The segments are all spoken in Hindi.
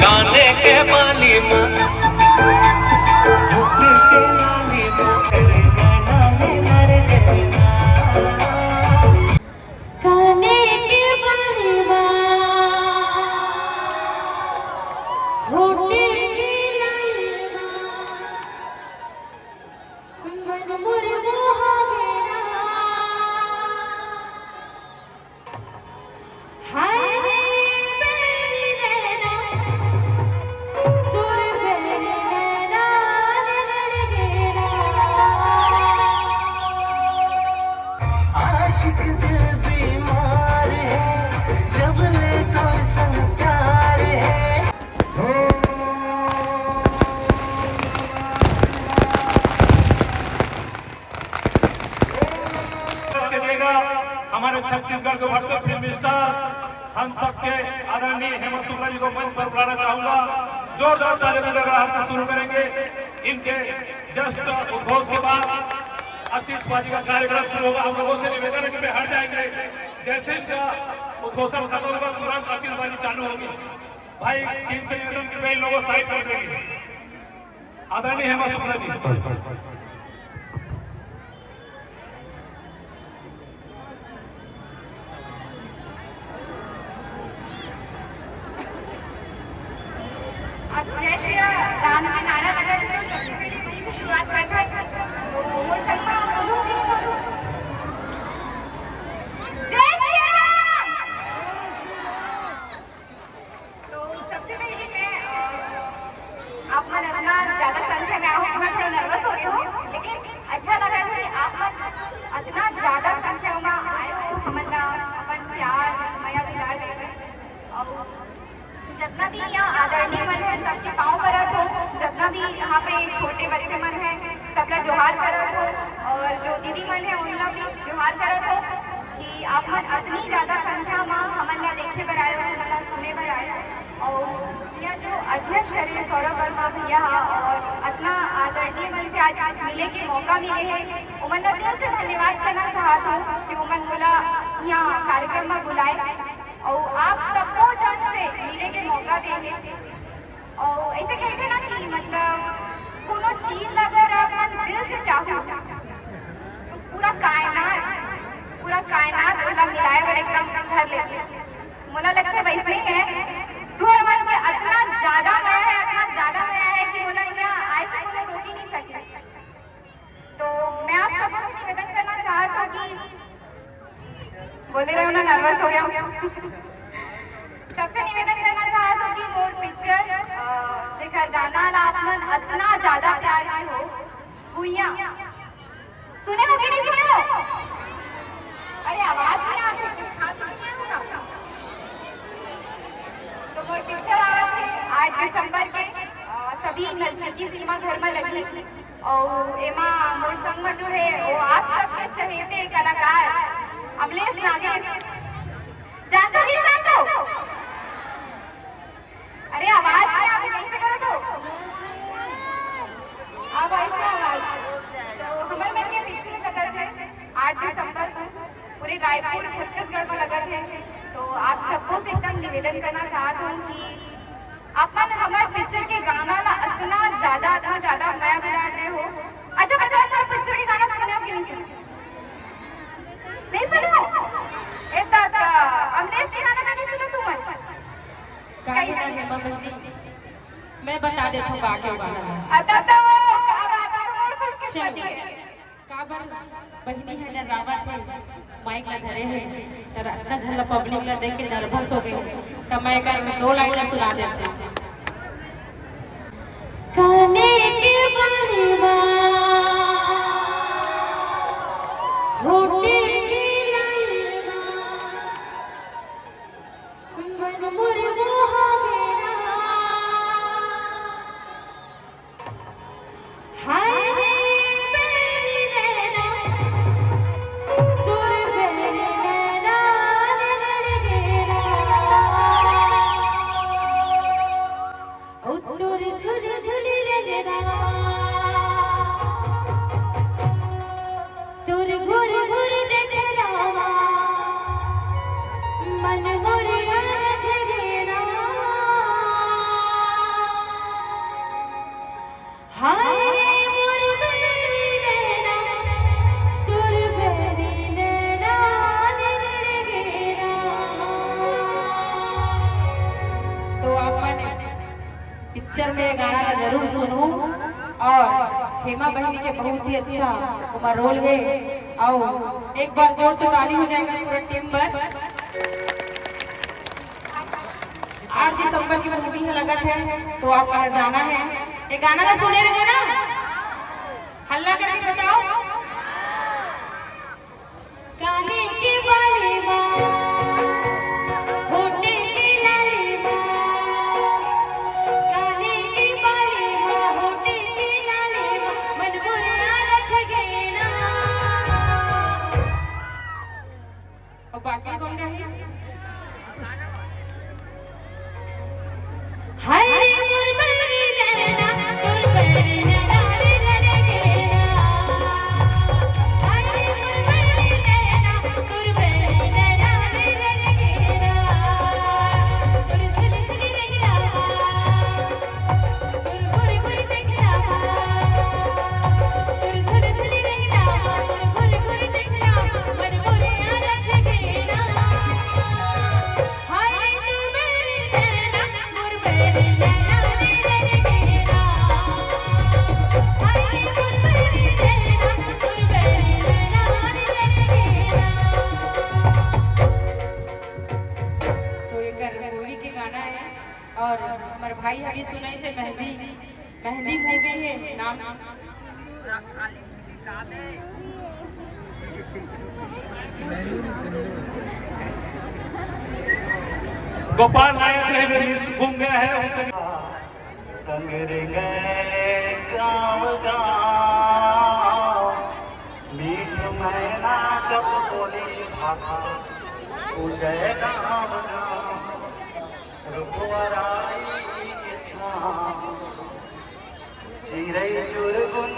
काने के बाली माँ हमारे छत्तीसगढ़ के बढ़ते फिल्म स्टार हम सबके आदरणीय हेमंत शुक्ला जी को मंच पर बुलाना चाहूंगा। जोरदार तालियों से हाथ शुरू करेंगे। इनके जस्ट उद्घोष के बाद आतिशबाजी का कार्यक्रम शुरू होगा। हम लोगों से निवेदन है कि वे हट जाएंगे। जैसे इनका उद्घोषण खत्म होगा तुरंत आतिशबाजी चालू होगी। भाई टीम से निवेदन कि वे इन लोगों साइड कर देंगे। आदरणीय हेमंत शुक्ला जी। अब जय श्री राम का नारा लगा तो सबसे पहले वहीं से शुरुआत करता है। तो हो सकता है करूँ कि नहीं करूँ। जय श्री राम। तो सबसे पहले मैं आप मन इतना ज़्यादा संख्या में आओ, मैं थोड़ा नर्वस हो गई हूँ, लेकिन अच्छा लगा कि आप मन इतना ज़्यादा संख्या में आए हो। हमारा अपन प्यार माया दुलार लेकर और जितना भी यहाँ आदरणीय मन है सबके पाँव परत हो, जितना भी यहाँ पे छोटे बच्चे मन है सब लोग जोहार करत हो और जो दीदी मन है उन लोग भी जोहार करत हो कि आप मन इतनी ज़्यादा संख्या में हमला देखे बर आए हो, हमला सुने बर आए हो। और यह जो अध्यक्ष है सौरभ वर्मा भैया और इतना आदरणीय मन से आज मिले के मौका मिले है, उमन दिल से धन्यवाद करना चाहता हूँ कि उमन बोला यहाँ कार्यक्रम में बुलाए और आप सबको जज से मिले के मौका देंगे। और ऐसे कहते ना कि मतलब कोनो चीज अगर आप दिल से चाहो तो पूरा कायनात वाला मिलाए और एकदम भर लेते। मुझे लगता है वैसे ही है। तो हमारे में इतना ज्यादा नया है कि बोला यहाँ आए से कोई रोक ही नहीं सके। तो मैं आप सबको निवेदन करना चाहता हूँ कि बोले रहे हो ना, नर्वस हो गया। सबसे निवेदन करना चाहता हूँ कि मोर पिक्चर जेकर गाना ला आपन इतना ज्यादा प्यार के हो भुइया सुने हो कि नहीं सुने हो? अरे आवाज नहीं आती, कुछ खाते नहीं हो ना। तो मोर पिक्चर आज है 8 दिसंबर के सभी नजदीकी सिनेमा घर में लगी और एमा मोर संग में जो है वो आप सबके चहेते कलाकार अमलेश नागेश जानते हो कि नहीं जानते हो? अरे आवाज है, आप कैसे करो तो अब ऐसा आवाज। तो हमारे मन के पीछे लगा थे 8 दिसंबर को पूरे रायपुर छत्तीसगढ़ में लगा थे। तो आप सबको से एकदम निवेदन करना चाहता हूँ कि अपन हमारे पिक्चर के गाना ना इतना ज्यादा नया बना रहे हो। अच्छा बताओ हमारे पिक्चर के गाना सुने हो कि नहीं सुने? नहीं सुने हो? अमलेश के गाना नहीं सुना तुम? मैं बता देता हूँ आगे गाना। काबर बहनी है रावत है माइक ला धरे है तर इतना झल्ला पब्लिक ला देख के नर्वस हो गए तो मैं कर में 2 लाइन सुना देता हूँ। काने के बनवा होटे के लालवा मन मोर मोहा मेरा हाय रे मेरी नैना तोर मेरी नैना नगड़गेरा ओ तोर झुझ झुझ लगरा तोर घुर घुर देखरावा मन मोर यार झगेरा अपन पिक्चर में गाना का जरूर सुनूं और हेमा बहनी के बहुत ही अच्छा उनका रोल है। और एक बार जोर से ताली हो जाएगा पूरा टीम पर। 8 दिसंबर की मूवी है लगन है, तो आपका जाना है। ये गाना का सुने रहे ना, हल्ला करके बताओ। काने की बाली माँ, होठे की लाली माँ, काने की बाली माँ, होठे की लाली माँ, मन बुरा रचगेना। और बाकी कौन गाए? हाय रे मुरबरी नैना, मुरबरी नैना रे लड़गेना। हाय रे मुरबरी नैना, मुरबरी नैना रे लड़गेना। तुर छुली छुली देखना, तुर घुरी घुरी देखना, तुर छुली छुली देखना, तुर घुरी घुरी देखना, मन बुरे रचगेना। हाय रे मुरबरी नैना, मुरबरी नैना रे लड़गेना। हाय रे मुरबरी नैना, मुरबरी नैना रे लड़गेना। तो ये मूवी के गाना है। और हमारे भाई अभी सुनाई से मेहंदी मूवी है नाम। गोपाल नायक रहे घूम गया है उनसे संग रे गए गाँव गाँव, मीठ मैना जब बोली भाषा पूजय गाँव गाँव, रुखवराई के छाँव, चिड़ै चुरगुन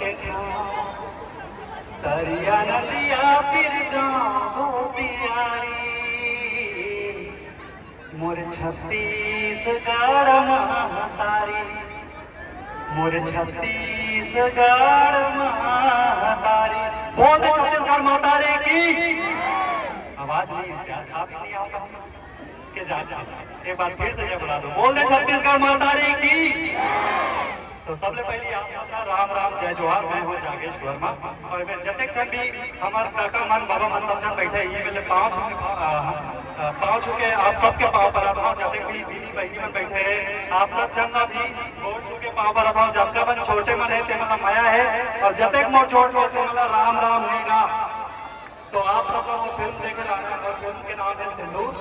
के खाँव, तरिया नदिया फिर गाँव गोपियारी, मोर छत्तीसगढ़ महतारी, मोर छत्तीसगढ़ महतारी। बोल दे छत्तीसगढ़ महतारी की आवाज नहीं है, आप नहीं आता के जा एक बार फिर से बुला दो। बोल दे छत्तीसगढ़ महतारी की। तो सबले पहले आप सबका राम राम जय जोहार। मैं हूँ जागेश्वर माँ और मैं जतेक जन भी हमारे काका मन बाबा मन सब जन बैठे ये मेरे पाँव छूके आप सबके पाँव पर आता हूँ। जतेक भी दीदी बहनी मन बैठे हैं आप सब जन भी मोर छूके पाँव पर आता हूँ। जबका मन छोटे मन है ते मतलब माया है और जतेक मोर छोड़ बोलते मतलब राम राम नेगा। तो आप सब लोग फिल्म देखे जाना है और फिल्म के नाम है सिंदूर।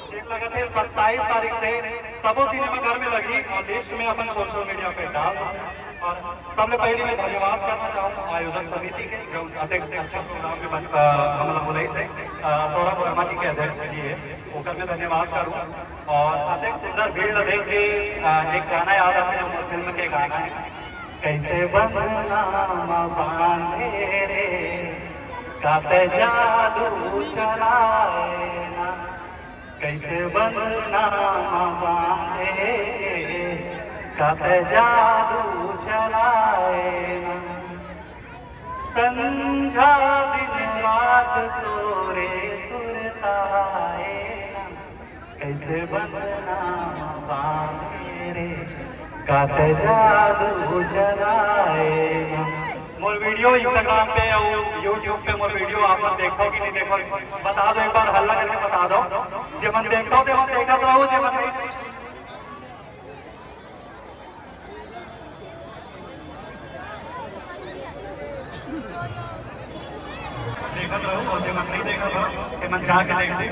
चेक लगा थे 27 तारीख से सबो सिनेमा घर में लगी और लिस्ट में अपन सोशल मीडिया पे डाल। और सबसे पहले मैं धन्यवाद करना चाहूँ आयोजक समिति के जो अध्यक्ष चुनाव के हमला बुलाई से सौरभ वर्मा जी के अध्यक्ष जी है ओकर में धन्यवाद करूँ। और अध्यक्ष सुंदर भीड़ देख के एक गाना याद आता है जो फिल्म के गाना है, कैसे बंधना बांधे रे काते जादू चलाए ना, कैसे बंधना बांधे काते जादू चलाए ना, संझा दिन रात तोरे सुरताए ना, कैसे बंधना बांधे रे काते जादू चलाए ना। मोर वीडियो इंस्टाग्राम पे और यूट्यूब पे मोर वीडियो आप मन देखो कि नहीं देखो बता दो, एक बार हल्ला करके बता दो। जे मन देखो ते मन देखत रहो, जे मन देखत रहो और जे मन नहीं देखत रहो के मन जाके देख ले।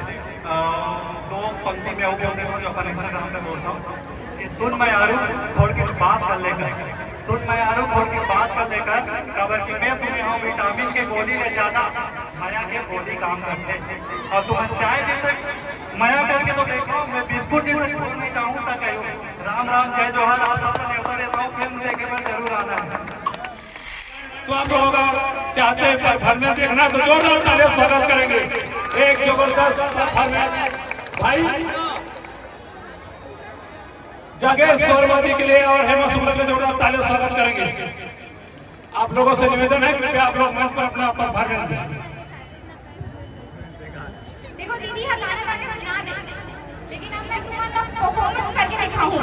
दो पंक्ति में बोल देता हूँ जो अपन इंस्टाग्राम पे बोलता हूँ कि सुन मैं यारू थोड़ी की बात कर लेकर, सुन मैं यारू थोड़ी की बात कर लेकर, खबर की मैं सुने हूँ विटामिन के गोली ले ज्यादा माया के गोली काम करते। और तुम चाय जैसे माया करके तो देखो, मैं बिस्कुट जैसे छोड़ नहीं चाहूँ तक राम राम जय जोहार। आप सब न्योता देता हूँ, फिल्म देखने पर जरूर आना है। तो आप लोग चाहते हैं परफॉर्मेंस देखना तो जोरदार तालियों से स्वागत करेंगे। एक जबरदस्त परफॉर्मेंस भाई जागेश्वर वर्मा जी के लिए और हेमा शुक्ला में जोरदार तालियों से स्वागत करेंगे। आप लोगों से निवेदन है कि आप लोग मंच पर अपना परफॉर्मेंस दें। देखो दीदी हम गाने वाने सुना दे, लेकिन अब मैं तुम्हारा परफॉर्मेंस करके दिखाऊं।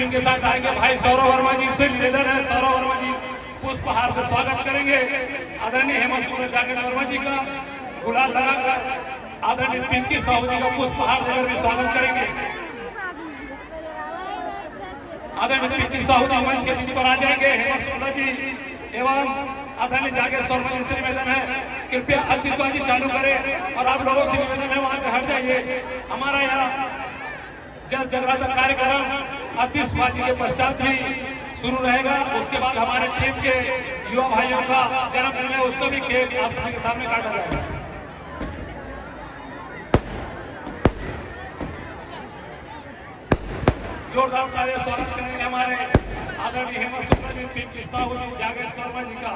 टीम के साथ आएंगे भाई सौरभ वर्मा जी से निवेदन है, सौरभ वर्मा जी पुष्पहार से स्वागत करेंगे आदरणीय हेमंत जागेश्वर वर्मा जी का। गुलाल लगाकर आदरणीय पिंकी साहू जी का पुष्पहार देकर भी स्वागत करेंगे। आदरणीय पिंकी साहू जी मंच के बीच पर आ जाएंगे। हेमंत जी एवं आदरणीय जागेश्वर वर्मा जी से निवेदन है कृपया आतिशबाजी चालू करें और आप लोगों से निवेदन है वहां से हट जाइए। हमारा यहाँ जस जगराता कार्यक्रम आतिशबाजी के पश्चात भी शुरू रहेगा। उसके बाद हमारे टीम के युवा भाइयों का जन्मदिन है, उसका भी केक आप सभी के सामने काटा जाएगा। जोरदार तालियां स्वागत करेंगे हमारे आदरणीय हेमंत शुक्ला जी, पिंकी साहू जी, जागेश्वर वर्मा जी का।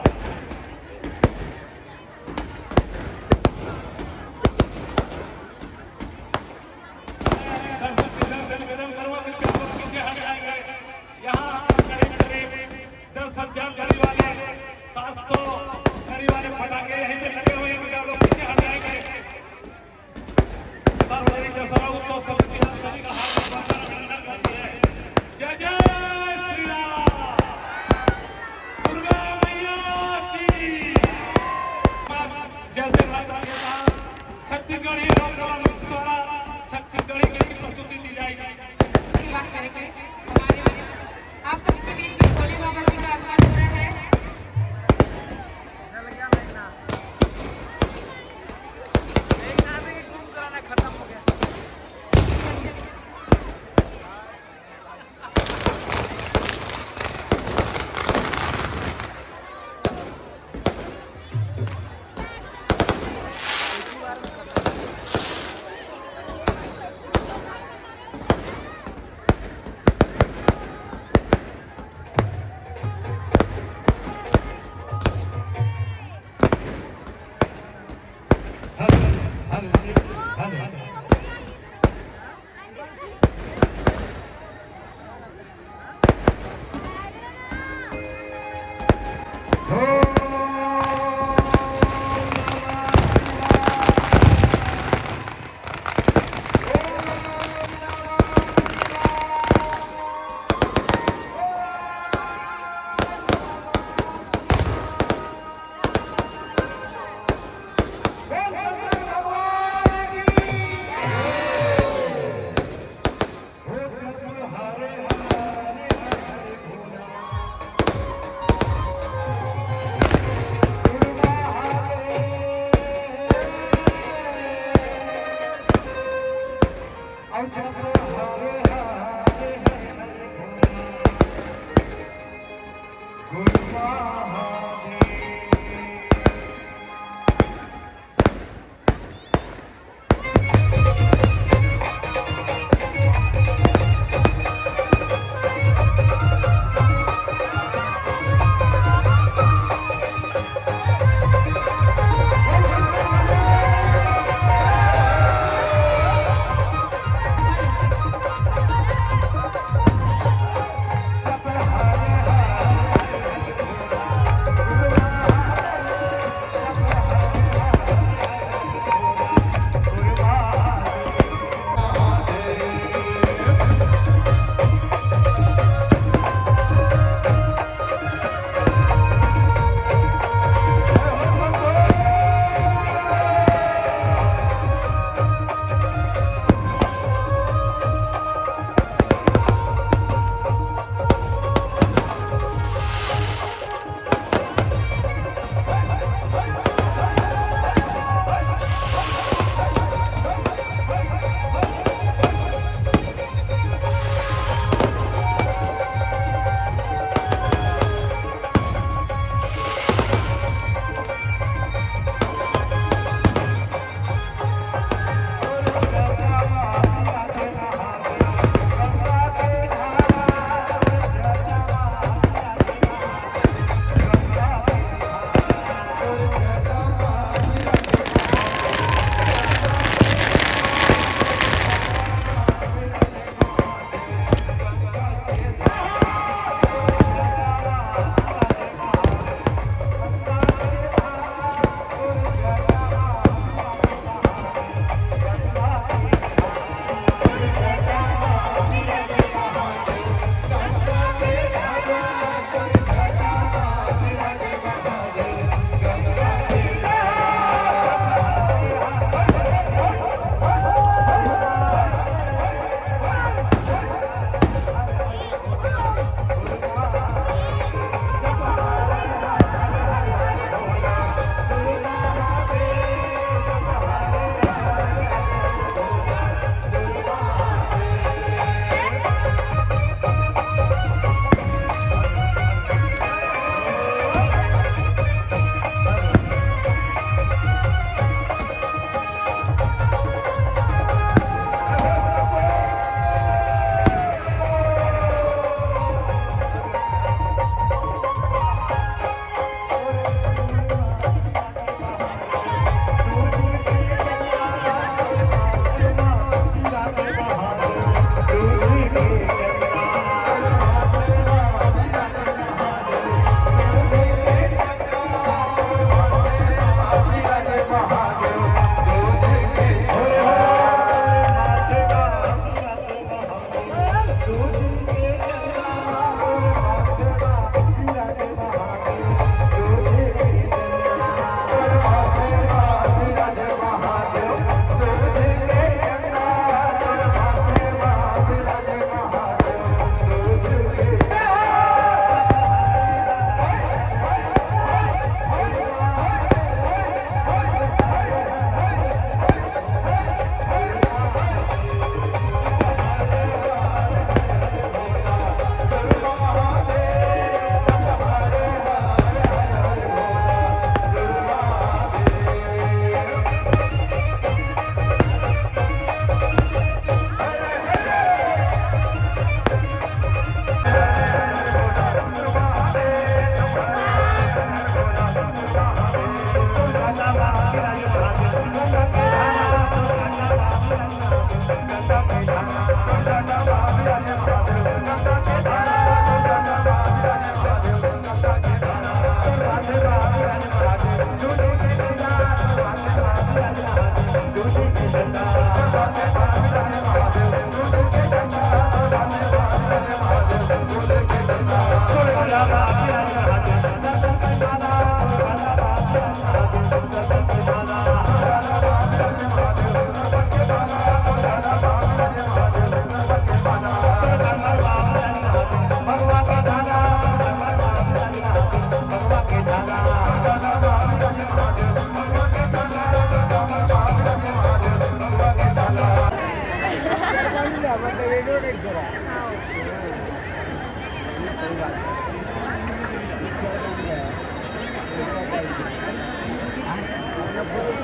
निवेदन करूंगा कि पीछे हट जाएंगे। यहाँ करीब 10,000 गली वाले 700 गली वाले फटाके यहीं पे लगे हुए हैं, लोग पीछे हट जाएंगे। सार्वजनिक दशहरा उत्सव समिति सभी का हार्दिक अभिनंदन करती है। जय जय श्री राम, दुर्गा मैया की जय। छत्तीसगढ़ी लोक सभा मंच द्वारा छत्तीसगढ़ी गीत की प्रस्तुति दी जाएगी। बात करेंगे हमारे आप सबके बीच में भोले बाबा जी का आगमन हो रहा है।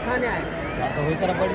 खाने आए तो वही तरफ बढ़